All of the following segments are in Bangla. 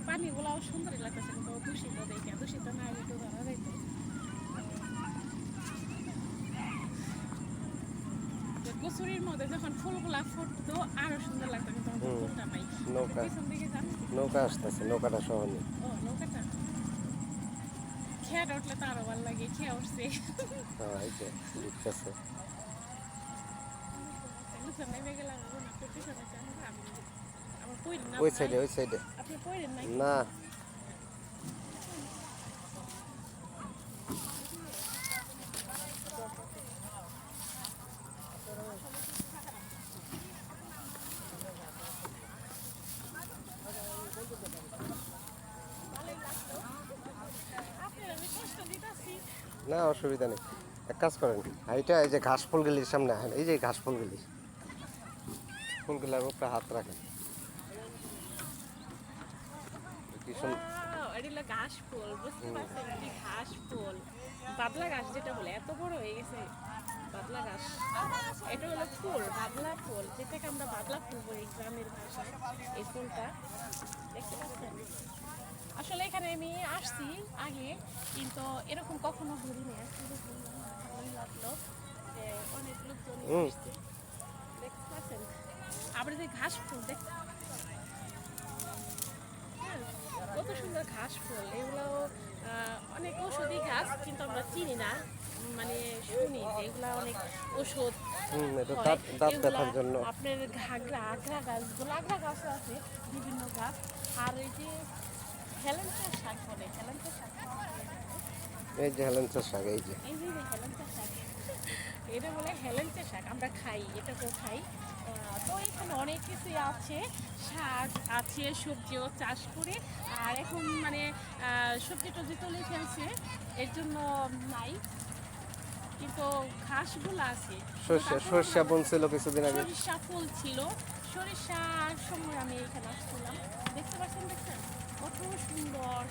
পানিগুলাও সুন্দরই লাগতেছে, কিন্তু দূষিত দেখে, দূষিত না হলে একটু ধরা যাইতো। কচুরির মধ্যে যখন ফুলগুলা ফুটতো আরো সুন্দর লাগতো, কিন্তু আমাদের ফুলটা নাই। নৌকা পিছন দিকে যান। নৌকা আসতেছে, নৌকাটা সহ নেই। ও নৌকাটা খেয়াটা উঠলে তো আরো ভালো লাগে, খেয়া উঠছে। হ্যাঁ এই যে উঠতেছে। নেমে গেলাম, আপনি পিছনে যান, আমি আমার পইরেন না ওই ভাই, সাইডে ওই সাইডে আপনি পইরেন নাই। না। আপনার আমি কষ্ট দিতেছি। না অসুবিধা নেই, এক কাজ করেন, এইটা এই যে ঘাস ফুলগুলির সামনে আসেন, এই যে ঘাস ফুলগুলি, ফুলগুলার উপরে হাত রাখেন। কি সুন্দর। এটা হলো ঘাস ফুল, বুঝতে পারছেন কি? ঘাস ফুল, বাবলা ঘাস যেটা বলে, এত বড় হয়ে গেছে বাবলা ঘাস। এটা হলো ফুল, বাবলা ফুল, যেটাকে আমরা বাবলা ফুল বলি গ্রামের ভাষায়। এই ফুলটা দেখতে পাচ্ছেন? আসলে এখানে আমি আসছি আগে, কিন্তু এরকম কখনো ঘুরিনি। আজকে যে ঘুরলাম, ভালোই লাগলো যে অনেক লোকজন আসছে। দেখতে পাচ্ছেন আবার যে ঘাস ফুল দেখতে, কত সুন্দর ঘাস ফুল। এগুলো অনেক ঔষধি গাছ, কিন্তু আমরা চিনি না, মানে শুনি যে এগুলা অনেক ওষুধ এটা হয়। দাঁত দাঁত এগুলা ব্যথার জন্য। আপনার ঘাগরা, আগ্রা গাছগুলো, আগ্রা গাছও আছে বিভিন্ন গাছ। আর এই যে হেলেঞ্চা শাক বলে, হেলেঞ্চা শাক, এই যে হেলেঞ্চা শাক, এই যে এই যে হেলেঞ্চা শাক, এটা বলে হেলেঞ্চা শাক, আমরা খাই, এটাকেও খাই। তো এখানে অনেক কিছুই আছে, শাক আছে, সবজিও চাষ করে। আর এখন মানে সবজি টবজি তুলে ফেলছে, এর জন্য নাই, কিন্তু ঘাসগুলো আছে। সর্ষা বুনছিল কিছুদিন আগে। সরিষা ফুল ছিল, সরিষার সময় আমি এখানে আসছিলাম। দেখতে পাচ্ছেন, দেখছেন কত সুন্দর।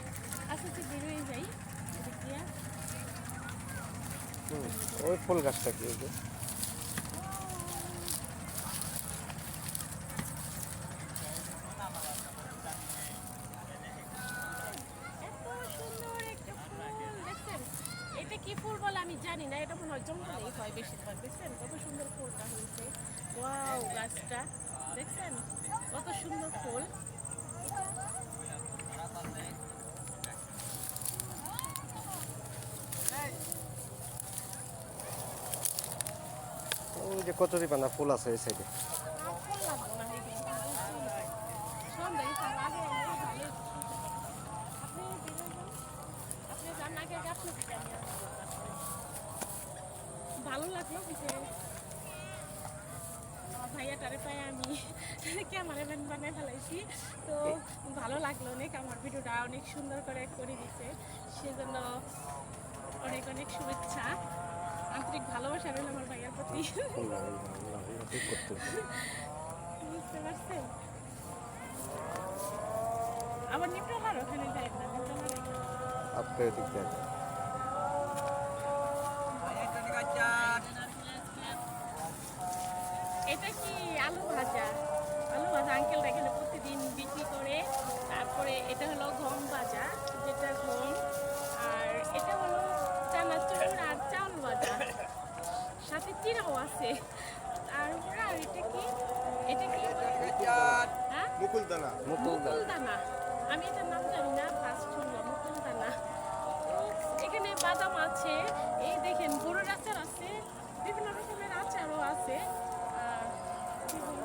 আস্তে আস্তে বেরোয় যাই এদিক দিয়ে। ওই ফুল গাছটা কি এই যে? এত সুন্দর একটা ফুল, দেখছেন? এটা কি ফুল বলে আমি জানি না, এটা মনে হয় জঙ্গলেই হয় বেশিরভাগ। দেখছেন কত সুন্দর ফুলটা হয়েছে, ওয়াও গাছটা দেখছেন কত সুন্দর ফুল। ওই যে কচুরিপানা ফুল আছে এই সাইডে। আর ফুল লাগবো না, এই সন্ধ্যা তার আগে আমি ভালো। আপনি বেরোয় যান, আপনি যান আগে আগে, আপনার থেকে আমি আসবো তারপরে। ভালো লাগলো যে ভাইয়াটারে পাই আমি ক্যামেরাম্যান বানিয়ে ফেলাইছি, তো ভালো লাগলো অনেক। আমার ভিডিওটা অনেক সুন্দর করে করে দিছে, সেজন্য অনেক অনেক শুভেচ্ছা, আন্তরিক ভালোবাসা রইল আমার ভাইয়ার প্রতি। ঠিক করতে বুঝতে পারছেন? আবার নিপ্রহার ওখানে যাই না, নিপ্রহার আপনার দিক দিয়ে এটা কি আলু ভাজা, আলু ভাজা আঙ্কেলরা এখানে প্রতিদিন বিক্রি করে। তারপরে এটা হলো গম ভাজা, যেটা গম, আর এটা হলো চানাচুর আর চাউল ভাজা, সাথে চিড়াও আছে। তারপরে আর এটা কি হ্যাঁ, মুকুল দানা। মুকুল দানা। আমি এটার নাম জানি না, ফার্স্ট শুনলাম মুকুল দানা। তো এখানে বাদাম আছে, এই দেখেন গরুর আচার আছে, বিভিন্ন রকমের আচারও আছে। আর কি বলে